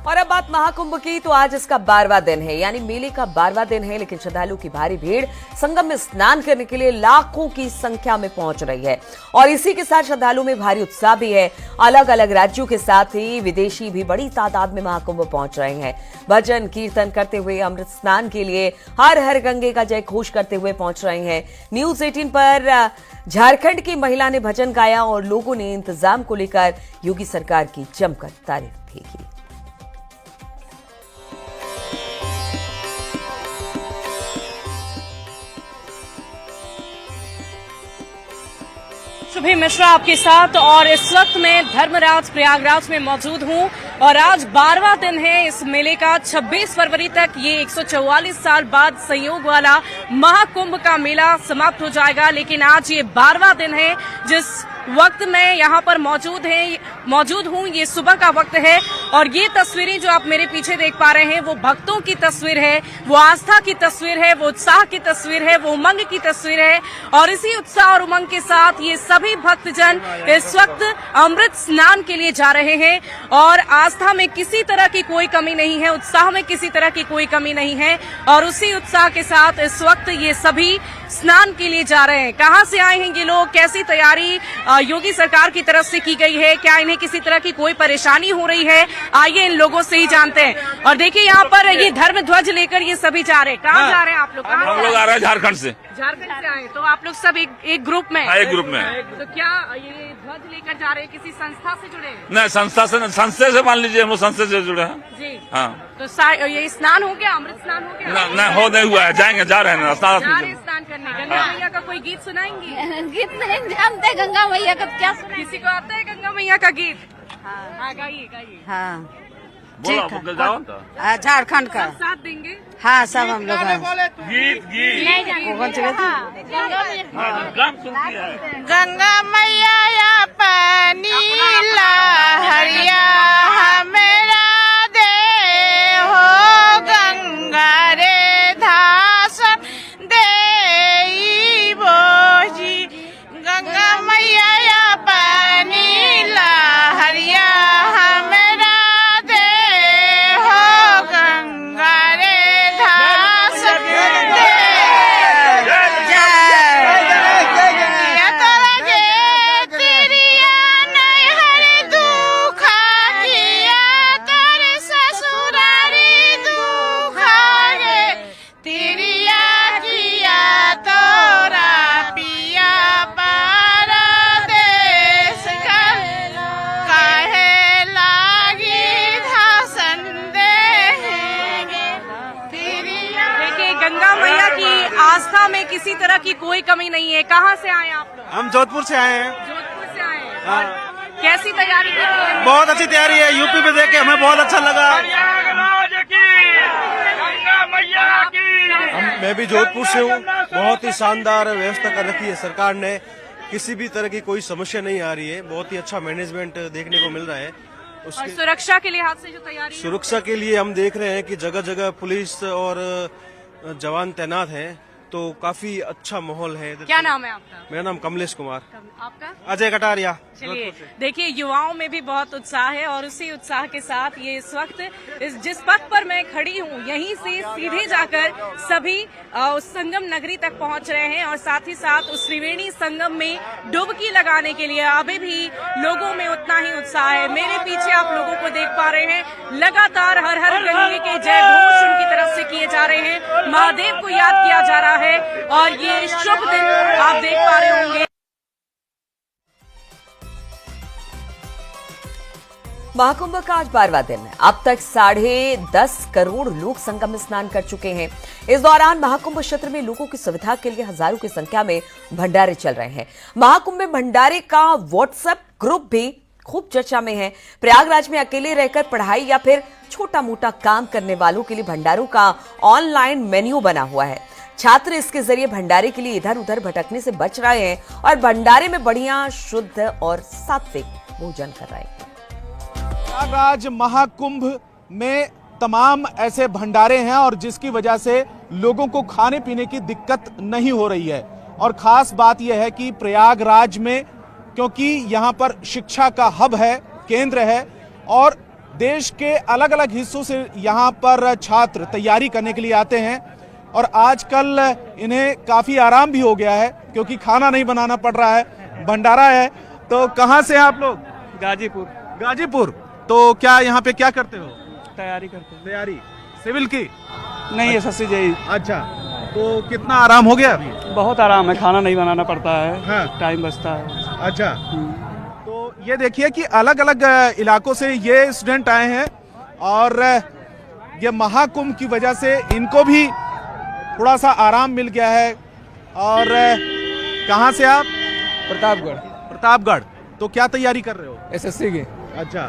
और अब बात महाकुंभ की, तो आज इसका 12वां दिन है, यानी मेले का 12वां दिन है। लेकिन श्रद्धालुओं की भारी भीड़ संगम में स्नान करने के लिए लाखों की संख्या में पहुंच रही है और इसी के साथ श्रद्धालुओं में भारी उत्साह भी है। अलग अलग राज्यों के साथ ही विदेशी भी बड़ी तादाद में महाकुंभ पहुंच रहे हैं। भजन कीर्तन करते हुए अमृत स्नान के लिए हर हर गंगे का जय घोष करते हुए पहुंच रहे हैं। न्यूज 18 पर झारखंड की महिला ने भजन गाया और लोगों ने इंतजाम को लेकर योगी सरकार की जमकर तारीफ भी की। शुभी मिश्रा आपके साथ और इस वक्त मैं धर्मराज प्रयागराज में मौजूद हूं और आज 12वां दिन है इस मेले का। 26 फरवरी तक ये 144 साल बाद संयोग वाला महाकुंभ का मेला समाप्त हो जाएगा। लेकिन आज ये 12वां दिन है। जिस वक्त मैं यहाँ पर मौजूद हूँ ये सुबह का वक्त है और ये तस्वीरें जो आप मेरे पीछे देख पा रहे हैं वो भक्तों की तस्वीर है, वो आस्था की तस्वीर है, वो उत्साह की तस्वीर है, वो उमंग की तस्वीर है। और इसी उत्साह और उमंग के साथ ये सभी भक्तजन इस वक्त अमृत स्नान के लिए जा रहे हैं और आस्था में किसी तरह की कोई कमी नहीं है, उत्साह में किसी तरह की कोई कमी नहीं है। और उसी उत्साह के साथ इस वक्त ये सभी स्नान के लिए जा रहे हैं। कहां से आए हैं ये लोग, कैसी तैयारी योगी सरकार की तरफ से की गई है, क्या इन्हें किसी तरह की कोई परेशानी हो रही है, आइए इन लोगों से ही जानते हैं। और देखिए यहाँ पर ये धर्म ध्वज लेकर ये सभी जा रहे हैं। कहाँ जा रहे हैं आप लोग? हम लोग आ रहे हैं झारखंड से। झारखंड से आए तो आप लोग सब एक ग्रुप में? एक ग्रुप में। तो क्या ये ध्वज लेकर जा रहे हैं, किसी संस्था से जुड़े हैं? नहीं, संस्था से मान लीजिए, हम लोग संस्था से जुड़े हैं जी। हाँ। तो ये स्नान हो गया, अमृत स्नान हो गया? नहीं हुआ है, जाएंगे, जा रहे हैं स्नान करने। गंगा मैया का कोई गीत सुनाएंगी? गीत नहीं जानते गंगा मैया का, क्या सुना? किसी को आता है गंगा मैया का गीत? हाँ गाइए। हाँ ठीक है। झारखंड का साथ देंगे? हाँ, सब हम लोग हैं। गीत गंगा मैया पानी लहरिया हमेरा दे हो, गंगा रे धासन दे बोझी, गंगा मैया पानी लहरिया हमेरा दे हो, गंगा रे धासन दे आस्था में किसी तरह की कोई कमी नहीं है। कहाँ से आए आप लोग? हम जोधपुर से आए हैं। जोधपुर से आए हैं। और कैसी तैयारी कर रहे हैं? बहुत अच्छी तैयारी है। यूपी में देख के हमें बहुत अच्छा लगा। मैं भी जोधपुर से हूँ। बहुत ही शानदार व्यवस्था कर रखी है सरकार ने, किसी भी तरह की कोई समस्या नहीं आ रही है। बहुत ही अच्छा मैनेजमेंट देखने को मिल रहा है। और सुरक्षा के लिहाज से जो तैयारी, सुरक्षा के लिए हम देख रहे हैं कि जगह जगह पुलिस और जवान तैनात हैं, तो काफी अच्छा माहौल है। क्या नाम है आपका? मेरा नाम कमलेश कुमार। आपका? अजय कटारिया। चलिए देखिए, युवाओं में भी बहुत उत्साह है और उसी उत्साह के साथ ये इस वक्त जिस पथ पर मैं खड़ी हूँ यहीं से सीधे जाकर सभी उस संगम नगरी तक पहुँच रहे हैं और साथ ही साथ उस त्रिवेणी संगम में डुबकी लगाने के लिए अभी भी लोगों में उतना ही उत्साह है। मेरे पीछे आप लोगों को देख पा रहे हैं, लगातार हर हर गंगे के जय घोष उनकी तरफ से किए जा रहे हैं, महादेव को याद किया जा रहा है और ये शुभ दिन आप देख पा रहे होंगे। महाकुंभ का आज 12वां दिन है। अब तक 10.5 करोड़ लोग संगम में स्नान कर चुके हैं। इस दौरान महाकुंभ क्षेत्र में लोगों की सुविधा के लिए हजारों की संख्या में भंडारे चल रहे हैं। महाकुंभ में भंडारे का व्हाट्सएप ग्रुप भी खूब चर्चा में है। प्रयागराज में अकेले रहकर पढ़ाई या फिर छोटा मोटा काम करने वालों के लिए भंडारों का ऑनलाइन मेन्यू बना हुआ है। छात्र इसके जरिए भंडारे के लिए इधर उधर भटकने से बच रहे हैं और भंडारे में बढ़िया, शुद्ध और सात्विक भोजन कर रहे हैं। प्रयागराज महाकुंभ में तमाम ऐसे भंडारे हैं और जिसकी वजह से लोगों को खाने पीने की दिक्कत नहीं हो रही है। और खास बात यह है कि प्रयागराज में, क्योंकि यहाँ पर शिक्षा का हब है, केंद्र है और देश के अलग अलग हिस्सों से यहाँ पर छात्र तैयारी करने के लिए आते हैं और आजकल इन्हें काफ़ी आराम भी हो गया है क्योंकि खाना नहीं बनाना पड़ रहा है, भंडारा है। तो कहाँ से हैं आप लोग? गाजीपुर। गाजीपुर। तो क्या यहाँ पे क्या करते हो? तैयारी करते हैं। तैयारी सिविल की? नहीं, SSC JEE। अच्छा, तो कितना आराम हो गया अभी? बहुत आराम है, खाना नहीं बनाना पड़ता है। हाँ। टाइम बचता है। अच्छा, तो ये देखिए कि अलग अलग इलाकों से ये स्टूडेंट आए हैं और ये महाकुंभ की वजह से इनको भी थोड़ा सा आराम मिल गया है। और कहाँ से आप? प्रतापगढ़। प्रतापगढ़। तो क्या तैयारी कर रहे हो? SSC की। अच्छा,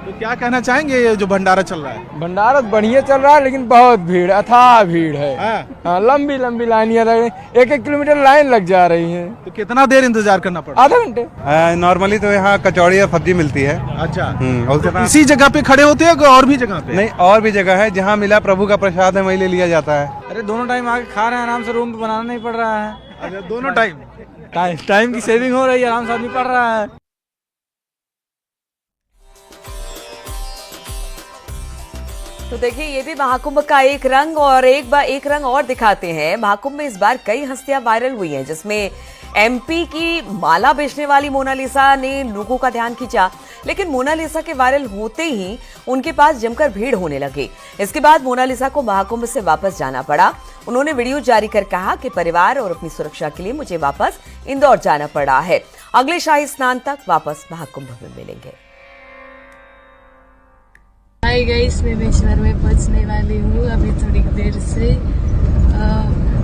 तो क्या कहना चाहेंगे ये जो भंडारा चल रहा है? भंडारा बढ़िया चल रहा है लेकिन बहुत भीड़, अथाह भीड़ है। हाँ। लंबी लंबी लाइनियां लग रही, 1-1 किलोमीटर लाइन लग जा रही है। तो कितना देर इंतजार करना पड़ा? आधा घंटे। नॉर्मली तो यहाँ कचौड़ी और सब्जी मिलती है। अच्छा, और इसी जगह पे खड़े होते हैं और भी जगह पे? नहीं, और भी जगह है जहाँ मिला प्रभु का प्रसाद है वही ले लिया जाता है। अरे दोनों टाइम आके खा रहे हैं, आराम से रूम पे बनाना नहीं पड़ रहा है। अच्छा, दोनों टाइम टाइम की सेविंग हो रही है, आराम से आदमी पड़ रहा है। तो देखिए, ये भी महाकुंभ का एक रंग और एक रंग और दिखाते हैं। महाकुंभ में इस बार कई हस्तियां वायरल हुई हैं, जिसमें MP की माला बेचने वाली मोनालिसा ने लोगों का ध्यान खींचा। लेकिन मोनालिसा के वायरल होते ही उनके पास जमकर भीड़ होने लगी। इसके बाद मोनालिसा को महाकुंभ से वापस जाना पड़ा। उन्होंने वीडियो जारी कर कहा कि परिवार और अपनी सुरक्षा के लिए मुझे वापस इंदौर जाना पड़ा है। अगले शाही स्नान तक वापस महाकुंभ में मिलेंगे। हाय गाइस, मैं बेशवर में पहुंचने वाली हूँ अभी थोड़ी देर से।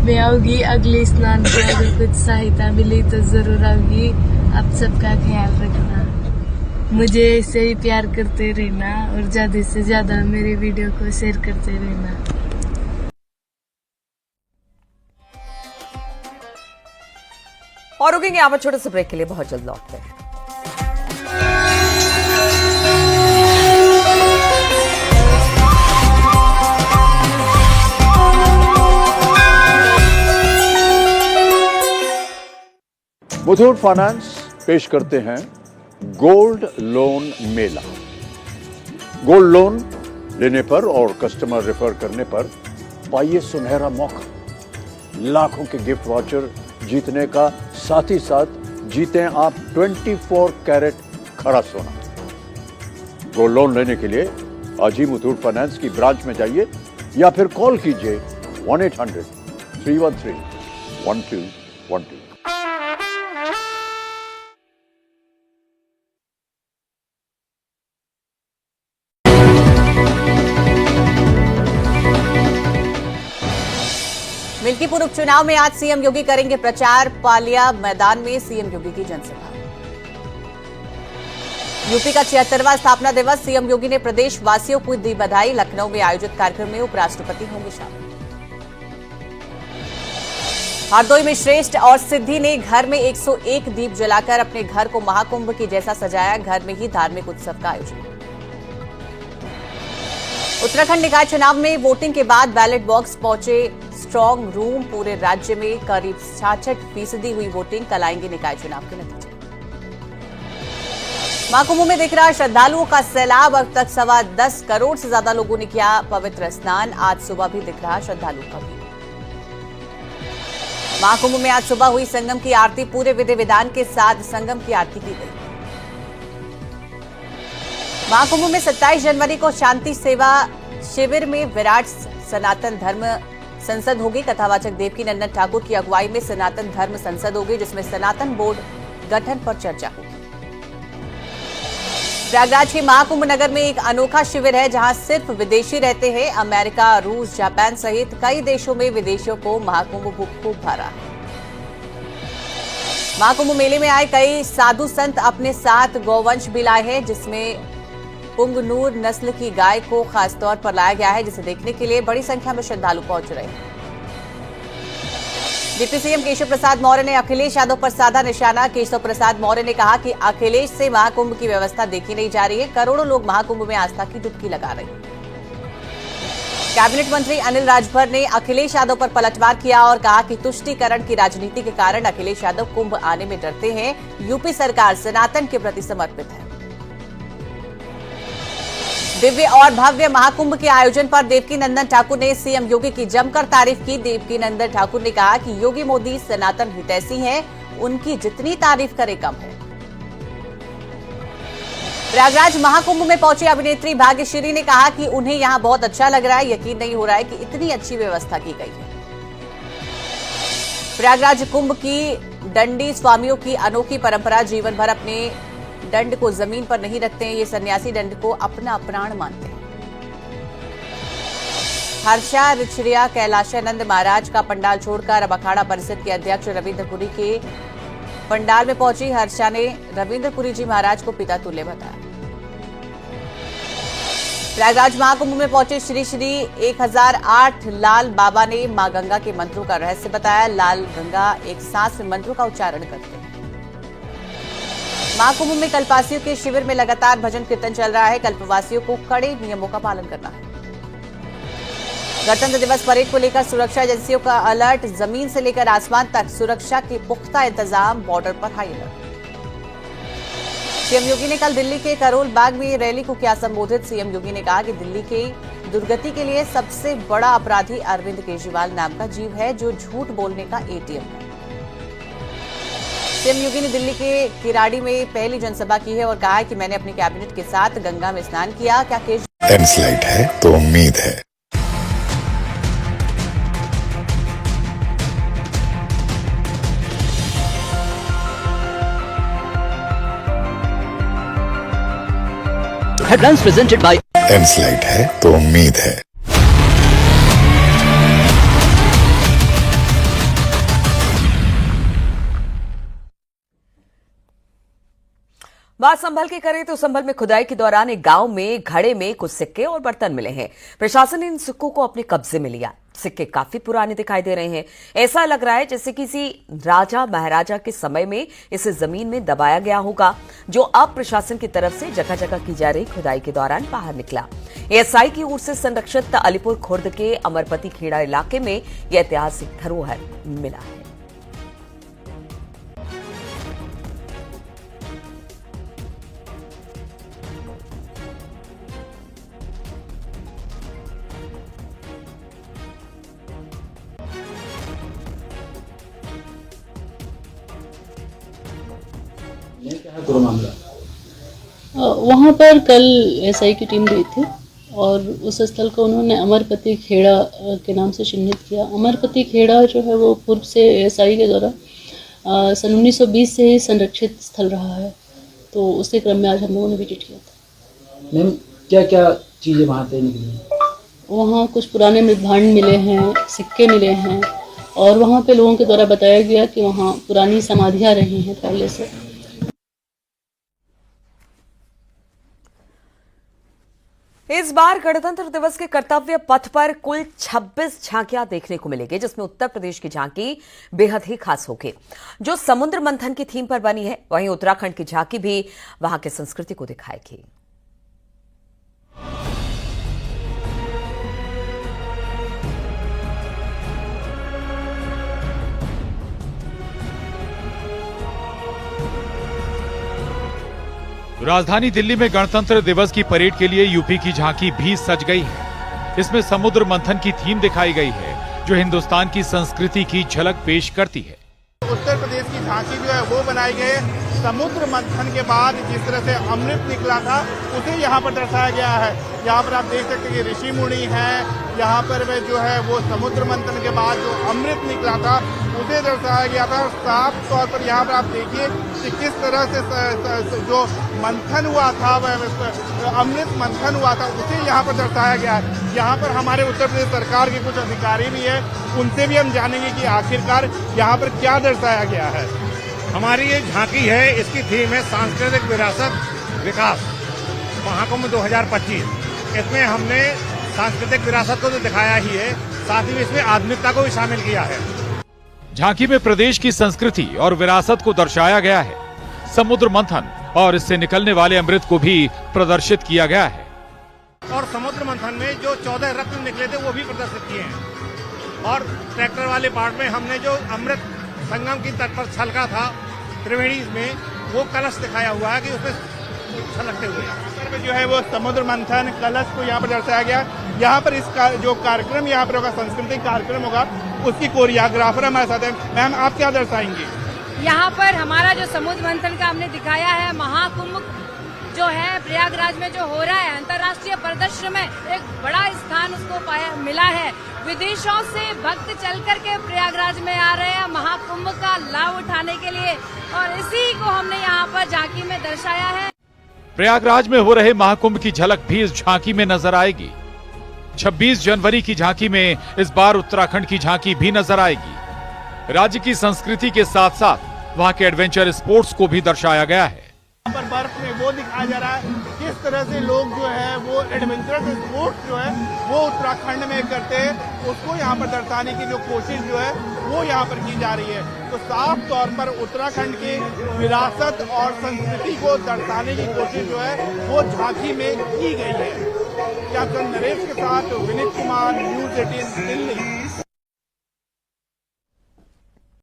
मैं आऊंगी अगले स्नान को, अगर कुछ सहायता मिली तो जरूर आऊंगी। आप सबका ख्याल रखना, मुझे ऐसे ही प्यार करते रहना और ज्यादा से ज्यादा मेरे वीडियो को शेयर करते रहना। और रुकेंगे यहाँ पर छोटे से ब्रेक के लिए, बहुत जल्द लौटते हैं। मुथूट फाइनेंस पेश करते हैं गोल्ड लोन मेला। गोल्ड लोन लेने पर और कस्टमर रेफर करने पर पाइए सुनहरा मौका, लाखों के गिफ्ट वाउचर जीतने का, साथ ही साथ जीतें आप 24 कैरेट खरा सोना। गोल्ड लोन लेने के लिए आज ही मुथूट फाइनेंस की ब्रांच में जाइए या फिर कॉल कीजिए 1-800-313-1212। मिल्कीपुर उपचुनाव में आज सीएम योगी करेंगे प्रचार। पालिया मैदान में सीएम योगी की जनसभा। यूपी का 76वां स्थापना दिवस, सीएम योगी ने प्रदेश वासियों को दी बधाई। लखनऊ में आयोजित कार्यक्रम में उपराष्ट्रपति होंगे शामिल। हरदोई में श्रेष्ठ और सिद्धि ने घर में 101 दीप जलाकर अपने घर को महाकुंभ की जैसा सजाया। घर में ही धार्मिक उत्सव का आयोजन। उत्तराखंड निकाय चुनाव में वोटिंग के बाद बैलेट बॉक्स पहुंचे स्ट्रांग रूम। पूरे राज्य में करीब 66% हुई वोटिंग। कल आएंगे निकाय चुनाव के नतीजे। महाकुंभ में दिख रहा श्रद्धालुओं का सैलाब। अब तक 10.25 करोड़ से ज्यादा लोगों ने किया पवित्र स्नान। आज सुबह भी दिख रहा श्रद्धालुओं का भीड़। महाकुंभ में आज सुबह हुई संगम की आरती। पूरे विधि विधान के साथ संगम की आरती की गई। महाकुंभ में 27 जनवरी को शांति सेवा शिविर में विराट सनातन धर्म संसद होगी। कथावाचक देवकी नंदन ठाकुर की अगुवाई में सनातन धर्म संसद होगी, जिसमें सनातन बोर्ड गठन पर चर्चा होगी। प्रयागराज के महाकुंभ नगर में एक अनोखा शिविर है, जहां सिर्फ विदेशी रहते हैं। अमेरिका, रूस, जापान सहित कई देशों में विदेशियों को महाकुंभ खूब भरा है। महाकुंभ मेले में आए कई साधु संत अपने साथ गौवंश भी लाए हैं, जिसमें पुंगनूर नस्ल की गाय को खासतौर पर लाया गया है, जिसे देखने के लिए बड़ी संख्या में श्रद्धालु पहुंच रहे हैं। डिप्टी सीएम केशव प्रसाद मौर्य ने अखिलेश यादव पर साधा निशाना। केशव प्रसाद मौर्य ने कहा कि अखिलेश से महाकुंभ की व्यवस्था देखी नहीं जा रही है। करोड़ों लोग महाकुंभ में आस्था की डुबकी लगा रहे हैं। कैबिनेट मंत्री अनिल राजभर ने अखिलेश यादव पर पलटवार किया और कहा कि तुष्टीकरण की राजनीति के कारण अखिलेश यादव कुंभ आने में डरते हैं। यूपी सरकार सनातन के प्रति समर्पित है। दिव्य और भव्य महाकुंभ के आयोजन पर देवकी नंदन ठाकुर ने सीएम योगी की जमकर तारीफ की। देवकी नंदन ठाकुर ने कहा कि योगी मोदी सनातन हितैषी हैं, उनकी जितनी तारीफ करे कम है। प्रयागराज महाकुंभ में पहुंची अभिनेत्री भाग्यश्री ने कहा कि उन्हें यहां बहुत अच्छा लग रहा है, यकीन नहीं हो रहा है कि इतनी अच्छी व्यवस्था की गई है। प्रयागराज कुंभ की दंडी स्वामियों की अनोखी परंपरा, जीवन भर अपने दंड को जमीन पर नहीं रखते हैं, ये सन्यासी दंड को अपना प्राण मानते हैं। हर्षा रिछड़िया कैलाशानंद महाराज का पंडाल छोड़कर अब अखाड़ा परिषद के अध्यक्ष रविंद्रपुरी के पंडाल में पहुंची। हर्षा ने रविंद्रपुरी जी महाराज को पिता तुल्य बताया। प्रयागराज महाकुंभ में पहुंचे श्री श्री 1008 लाल बाबा ने मां गंगा के मंत्रों का रहस्य बताया। लाल गंगा एक सांस में मंत्रों का उच्चारण करते हैं। महाकुंभ में कल्पवासियों के शिविर में लगातार भजन कीर्तन चल रहा है। कल्पवासियों को कड़े नियमों का पालन करना है। गणतंत्र दिवस परेड को लेकर सुरक्षा एजेंसियों का अलर्ट, जमीन से लेकर आसमान तक सुरक्षा के पुख्ता इंतजाम, बॉर्डर पर हाई अलर्ट। सीएम योगी ने कल दिल्ली के करोल बाग में रैली को किया संबोधित। सीएम योगी ने कहा कि दिल्ली की दुर्गति के लिए सबसे बड़ा अपराधी अरविंद केजरीवाल नाम का जीव है, जो झूठ बोलने का एटीएम है। सीएम योगी ने दिल्ली के किराड़ी में पहली जनसभा की है और कहा है कि मैंने अपनी कैबिनेट के साथ गंगा में स्नान किया। क्या लैंडस्लाइड है तो उम्मीद है। Headlines presented by लैंडस्लाइड है तो उम्मीद है। बात संभल के करें तो संभल में खुदाई के दौरान एक गांव में घड़े में कुछ सिक्के और बर्तन मिले हैं। प्रशासन ने इन सिक्कों को अपने कब्जे में लिया। सिक्के काफी पुराने दिखाई दे रहे हैं। ऐसा लग रहा है जैसे किसी राजा महाराजा के समय में इसे जमीन में दबाया गया होगा, जो अब प्रशासन की तरफ से जगह जगह की जा रही खुदाई के दौरान बाहर निकला। एएसआई की ओर से संरक्षित अलीपुर खुर्द के अमरपति खेड़ा इलाके में यह ऐतिहासिक धरोहर मिला है। वहाँ पर कल एसआई की टीम गई थी और उस स्थल को उन्होंने अमरपति खेड़ा के नाम से चिन्हित किया। अमरपति खेड़ा जो है वो पूर्व से एसआई के द्वारा सन 1920 से ही संरक्षित स्थल रहा है, तो उसी क्रम में आज हम लोगों ने विजिट किया था। मैम क्या क्या चीज़ें वहाँ पे निकली? वहाँ कुछ पुराने मृदभांड मिले हैं, सिक्के मिले हैं और वहाँ पे लोगों के द्वारा बताया गया कि वहाँ पुरानी समाधियाँ रही हैं पहले से। इस बार गणतंत्र दिवस के कर्तव्य पथ पर कुल 26 झांकियां देखने को मिलेगी, जिसमें उत्तर प्रदेश की झांकी बेहद ही खास होगी, जो समुद्र मंथन की थीम पर बनी है। वहीं उत्तराखंड की झांकी भी वहां की संस्कृति को दिखाएगी। राजधानी दिल्ली में गणतंत्र दिवस की परेड के लिए यूपी की झांकी भी सज गई है। इसमें समुद्र मंथन की थीम दिखाई गई है, जो हिंदुस्तान की संस्कृति की झलक पेश करती है। उत्तर प्रदेश की झांकी जो है वो बनाई गई है। समुद्र मंथन के बाद जिस तरह से अमृत निकला था उसे यहाँ पर दर्शाया गया है। यहाँ पर आप देख सकते हैं कि ऋषि मुनि हैं। यहाँ पर जो है वो समुद्र मंथन के बाद जो अमृत निकला था उसे दर्शाया गया था। साफ तौर पर यहाँ पर आप देखिए कि किस तरह से जो मंथन हुआ था, अमृत मंथन हुआ था, उसे यहाँ पर दर्शाया गया है। यहाँ पर हमारे उत्तर प्रदेश सरकार के कुछ अधिकारी भी हैं, उनसे भी हम जानेंगे कि आखिरकार यहाँ पर क्या दर्शाया गया है। हमारी ये झांकी है, इसकी थीम है सांस्कृतिक विरासत विकास महाकुंभ 2025। इसमें हमने सांस्कृतिक विरासत को तो दिखाया ही है, साथ ही इसमें आधुनिकता को भी शामिल किया है। झांकी में प्रदेश की संस्कृति और विरासत को दर्शाया गया है। समुद्र मंथन और इससे निकलने वाले अमृत को भी प्रदर्शित किया गया है। और समुद्र मंथन में जो 14 रत्न निकले थे वो भी प्रदर्शित किए हैं। और ट्रैक्टर वाले पार्ट में हमने जो अमृत संगम की तट पर छलका था त्रिवेणी में, वो कलश दिखाया हुआ है कि उसमें छलकते हुए। पर जो है वो समुद्र मंथन कलश को यहाँ पर दर्शाया गया। यहाँ पर जो कार्यक्रम यहाँ पर होगा, सांस्कृतिक कार्यक्रम होगा, उसकी कोरियोग्राफर हमारे साथ है। मैम, आप क्या दर्शाएंगे? यहाँ पर हमारा जो समुद्र मंथन का हमने दिखाया है, महाकुंभ जो है प्रयागराज में जो हो रहा है, अंतर्राष्ट्रीय परिदृश्य में एक बड़ा स्थान उसको मिला है। विदेशों से भक्त चल करके प्रयागराज में आ रहे हैं महाकुंभ का लाभ उठाने के लिए, और इसी को हमने यहाँ पर झांकी में दर्शाया है। प्रयागराज में हो रहे महाकुंभ की झलक भी इस झांकी में नजर आएगी। 26 जनवरी की झांकी में इस बार उत्तराखंड की झांकी भी नजर आएगी। राज्य की संस्कृति के साथ साथ वहां के एडवेंचर स्पोर्ट्स को भी दर्शाया गया है। यहाँ पर बर्फ में वो दिखाया जा रहा है किस तरह से लोग जो है वो एडवेंचरस स्पोर्ट्स जो है वो उत्तराखंड में करते हैं, उसको यहाँ पर दर्शाने की जो कोशिश जो है वो यहाँ पर की जा रही है। तो साफ तौर पर उत्तराखंड की विरासत और संस्कृति को दर्शाने की कोशिश जो है वो झांकी में की गई है। कैप्टन नरेश के साथ विनीत कुमार, न्यूज़ 18 दिल्ली।